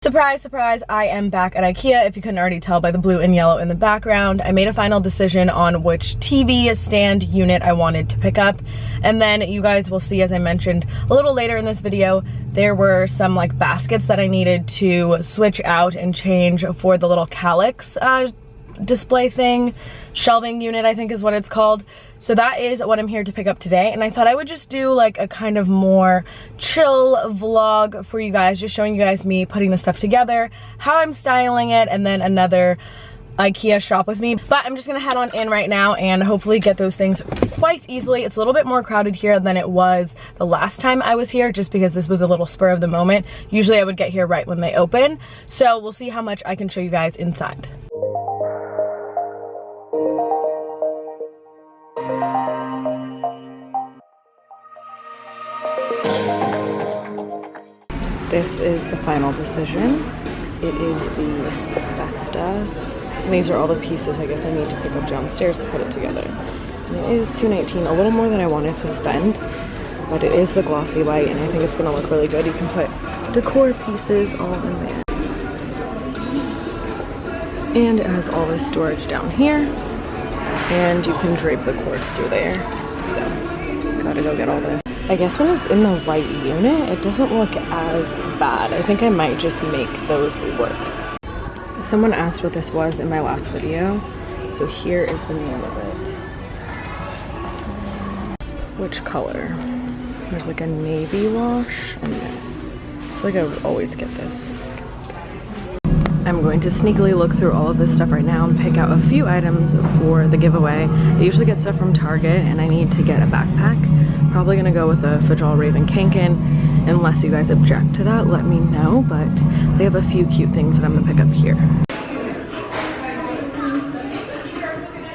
Surprise, surprise, I am back at Ikea, if you couldn't already tell by the blue and yellow in the background. I made a final decision on which TV stand unit I wanted to pick up, and then you guys will see, as I mentioned a little later in this video, there were some like baskets that I needed to switch out and change for the little calyx display thing, shelving unit I think is what it's called. So that is what I'm here to pick up today, and I thought I would just do like a kind of more chill vlog for you guys, just showing you guys me putting the stuff together, how I'm styling it, and then another Ikea shop with me. But I'm just gonna head on in right now and hopefully get those things quite easily. It's a little bit more crowded here than it was the last time I was here, just because this was a little spur of the moment. Usually I would get here right when they open, so we'll see how much I can show you guys inside. This is the final decision. It is the Vesta. And these are all the pieces I guess I need to pick up downstairs to put it together. And it is $2.19, a little more than I wanted to spend, but it is the glossy white and I think it's gonna look really good. You can put decor pieces all in there. And it has all this storage down here. And you can drape the cords through there. So, gotta go get all the... I guess when it's in the white unit, it doesn't look as bad. I think I might just make those work. Someone asked what this was in my last video, so here is the name of it. Which color? There's like a navy wash and this. I feel like I would always get this. I'm going to sneakily look through all of this stuff right now and pick out a few items for the giveaway. I usually get stuff from Target and I need to get a backpack. Probably gonna go with a Fajal Raven Kanken. Unless you guys object to that, let me know, but they have a few cute things that I'm gonna pick up here.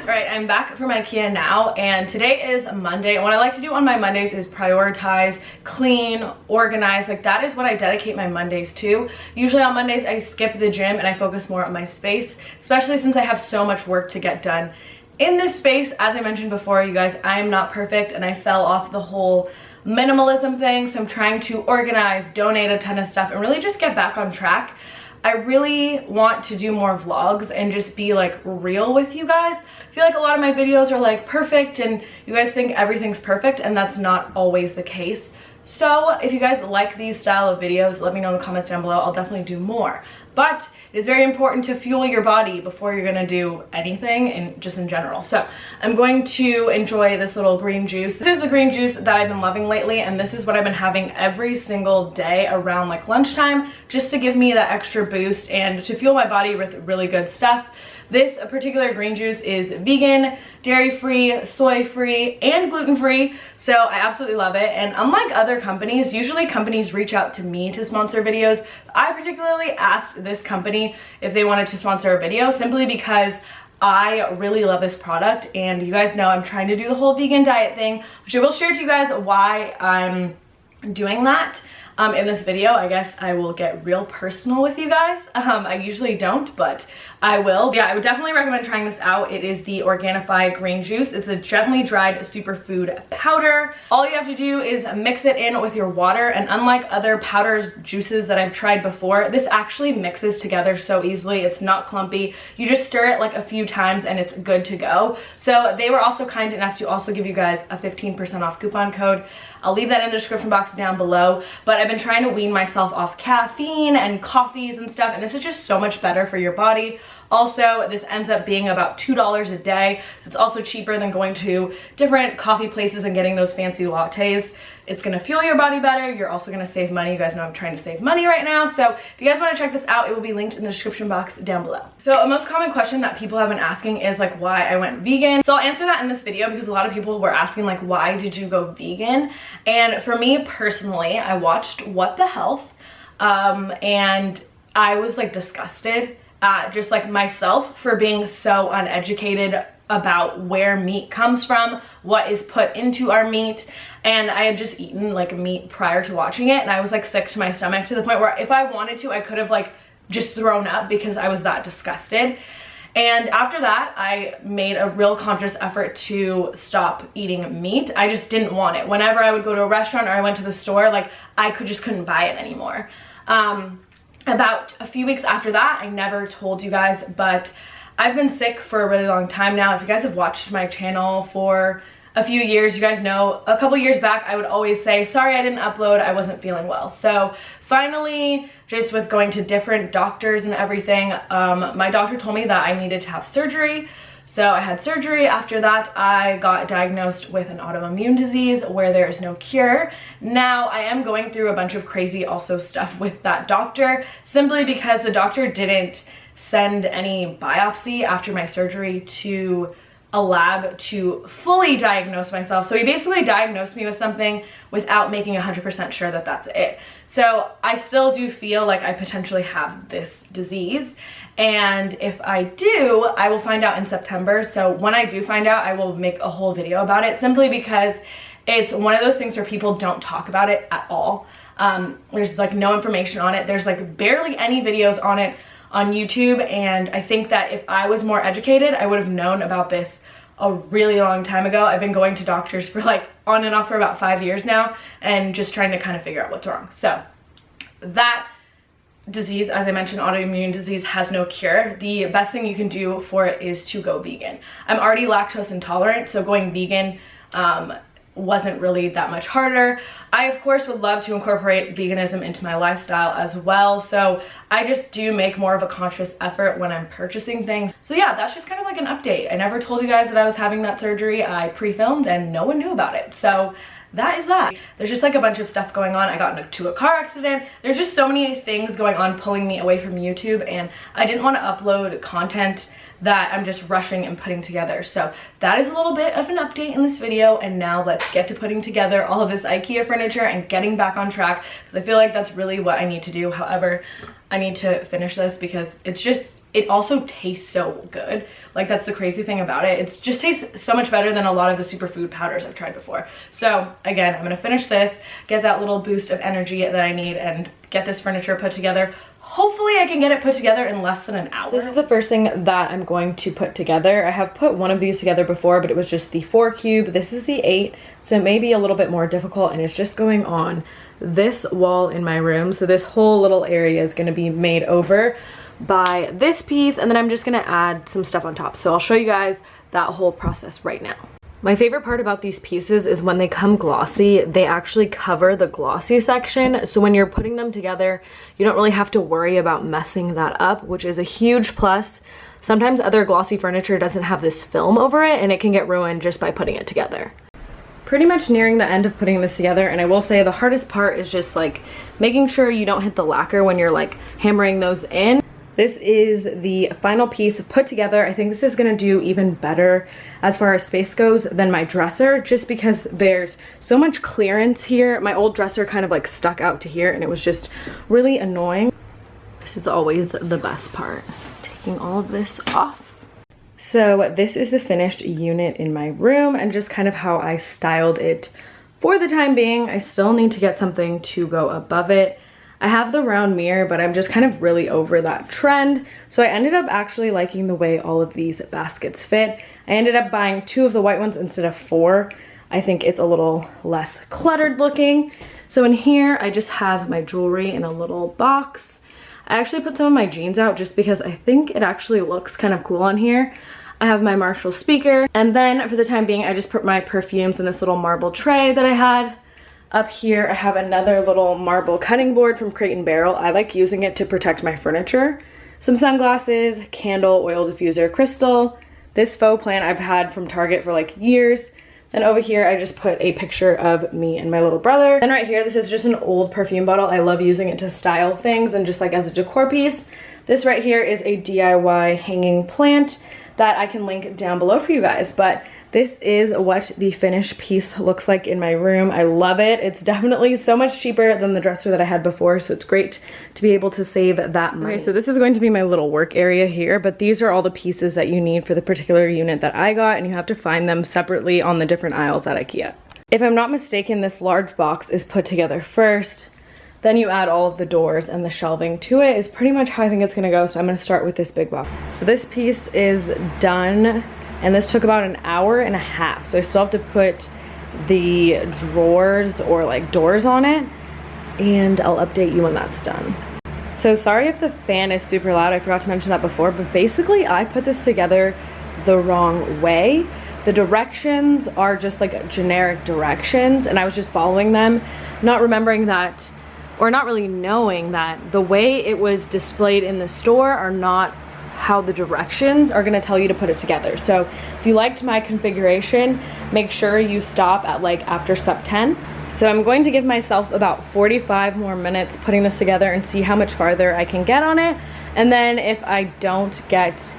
Alright, I'm back from Ikea now, and today is Monday. And what I like to do on my Mondays is prioritize, clean, organize. Like, that is what I dedicate my Mondays to. Usually on Mondays I skip the gym and I focus more on my space, especially since I have so much work to get done in this space. As I mentioned before, you guys, I am not perfect and I fell off the whole minimalism thing, so I'm trying to organize, donate a ton of stuff, and really just get back on track. I really want to do more vlogs and just be like real with you guys. I feel like a lot of my videos are like perfect and you guys think everything's perfect, and that's not always the case. So if you guys like these style of videos, let me know in the comments down below. I'll definitely do more. But it is very important to fuel your body before you're gonna do anything, and just in general. So I'm going to enjoy this little green juice. This is the green juice that I've been loving lately, and this is what I've been having every single day around like lunchtime, just to give me that extra boost and to fuel my body with really good stuff. This particular green juice is vegan, dairy-free, soy-free, and gluten-free, so I absolutely love it. And unlike other companies, usually companies reach out to me to sponsor videos. I particularly asked this company if they wanted to sponsor a video simply because I really love this product, and you guys know I'm trying to do the whole vegan diet thing, which I will share to you guys why I'm doing that. In this video. I guess I will get real personal with you guys. I usually don't, but I will. Yeah, I would definitely recommend trying this out. It is the Organifi green juice. It's a gently dried superfood powder. All you have to do is mix it in with your water, and unlike other powders, juices that I've tried before, this actually mixes together so easily. It's not clumpy. You just stir it like a few times and it's good to go. So they were also kind enough to also give you guys a 15% off coupon code. I'll leave that in the description box down below, but I've been trying to wean myself off caffeine and coffees and stuff, and this is just so much better for your body. Also, this ends up being about $2 a day, so it's also cheaper than going to different coffee places and getting those fancy lattes. It's gonna fuel your body better. You're also gonna save money. You guys know I'm trying to save money right now, so if you guys wanna check this out, it will be linked in the description box down below. So a most common question that people have been asking is like why I went vegan. So I'll answer that in this video because a lot of people were asking like why did you go vegan? And for me personally, I watched What the Health and I was like disgusted at just like myself for being so uneducated about where meat comes from, what is put into our meat. And I had just eaten like meat prior to watching it, and I was like sick to my stomach to the point where if I wanted to, I could have like just thrown up because I was that disgusted. And after that, I made a real conscious effort to stop eating meat. I just didn't want it. Whenever I would go to a restaurant or I went to the store, like I just couldn't buy it anymore. about a few weeks after that, I never told you guys, but I've been sick for a really long time now. If you guys have watched my channel for a few years, you guys know a couple years back I would always say, sorry I didn't upload, I wasn't feeling well. So finally, just with going to different doctors and everything, my doctor told me that I needed to have surgery. So I had surgery. After that, I got diagnosed with an autoimmune disease where there is no cure. Now I am going through a bunch of crazy also stuff with that doctor, simply because the doctor didn't send any biopsy after my surgery to a lab to fully diagnose myself. So he basically diagnosed me with something without making 100% sure that that's it. So I still do feel like I potentially have this disease. And if I do, I will find out in September. So when I do find out, I will make a whole video about it, simply because it's one of those things where people don't talk about it at all. There's like no information on it. There's like barely any videos on it on YouTube, and I think that if I was more educated, I would have known about this a really long time ago. I've been going to doctors for like on and off for about 5 years now, and just trying to kind of figure out what's wrong. So that disease, as I mentioned, autoimmune disease, has no cure. The best thing you can do for it is to go vegan. I'm already lactose intolerant, so going vegan wasn't really that much harder. I of course would love to incorporate veganism into my lifestyle as well, so I just do make more of a conscious effort when I'm purchasing things. So yeah, that's just kind of like an update. I never told you guys that I was having that surgery. I pre-filmed and no one knew about it, so that is that. There's just like a bunch of stuff going on. I got into a car accident. There's just so many things going on pulling me away from YouTube, and I didn't want to upload content that I'm just rushing and putting together. So that is a little bit of an update in this video, and now let's get to putting together all of this IKEA furniture and getting back on track, because I feel like that's really what I need to do. However, I need to finish this because it also tastes so good. Like, that's the crazy thing about it. It just tastes so much better than a lot of the superfood powders I've tried before. So again, I'm gonna finish this, get that little boost of energy that I need, and get this furniture put together. Hopefully I can get it put together in less than an hour. So this is the first thing that I'm going to put together. I have put one of these together before, but it was just the 4 cube. This is the 8, so it may be a little bit more difficult, and it's just going on this wall in my room. So this whole little area is gonna be made over by this piece, and then I'm just gonna add some stuff on top. So I'll show you guys that whole process right now. My favorite part about these pieces is when they come glossy, they actually cover the glossy section. So when you're putting them together, you don't really have to worry about messing that up, which is a huge plus. Sometimes other glossy furniture doesn't have this film over it, and it can get ruined just by putting it together. Pretty much nearing the end of putting this together, and I will say the hardest part is just like making sure you don't hit the lacquer when you're like hammering those in. This is the final piece put together. I think this is gonna do even better as far as space goes than my dresser, just because there's so much clearance here. My old dresser kind of like stuck out to here, and it was just really annoying. This is always the best part, taking all of this off. So this is the finished unit in my room, and just kind of how I styled it for the time being. I still need to get something to go above it. I have the round mirror, but I'm just kind of really over that trend. So I ended up actually liking the way all of these baskets fit. I ended up buying 2 of the white ones instead of 4. I think it's a little less cluttered looking. So in here, I just have my jewelry in a little box. I actually put some of my jeans out just because I think it actually looks kind of cool on here. I have my Marshall speaker, and then for the time being, I just put my perfumes in this little marble tray that I had. Up here, I have another little marble cutting board from Crate & Barrel. I like using it to protect my furniture. Some sunglasses, candle, oil diffuser, crystal. This faux plant I've had from Target for like years. Then over here, I just put a picture of me and my little brother. And right here, this is just an old perfume bottle. I love using it to style things and just like as a decor piece. This right here is a DIY hanging plant that I can link down below for you guys. But this is what the finished piece looks like in my room. I love it. It's definitely so much cheaper than the dresser that I had before, so it's great to be able to save that money. Okay, so this is going to be my little work area here, but these are all the pieces that you need for the particular unit that I got, and you have to find them separately on the different aisles at Ikea. If I'm not mistaken, this large box is put together first, then you add all of the doors and the shelving to it is pretty much how I think it's gonna go. So I'm gonna start with this big box. So this piece is done, and this took about an hour and a half. So I still have to put the drawers or like doors on it, and I'll update you when that's done. So sorry if the fan is super loud, I forgot to mention that before, but basically I put this together the wrong way. The directions are just like generic directions, and I was just following them, not remembering that, or not really knowing that the way it was displayed in the store are not how the directions are gonna tell you to put it together. So if you liked my configuration, make sure you stop at like after step 10. So I'm going to give myself about 45 more minutes putting this together and see how much farther I can get on it. And then if I don't get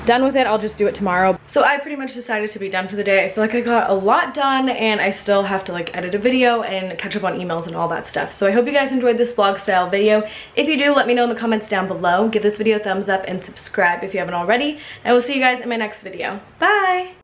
done with it, I'll just do it tomorrow. So I pretty much decided to be done for the day. I feel like I got a lot done, and I still have to like edit a video and catch up on emails and all that stuff. So I hope you guys enjoyed this vlog style video. If you do, let me know in the comments down below. Give this video a thumbs up and subscribe if you haven't already. And I will see you guys in my next video. Bye!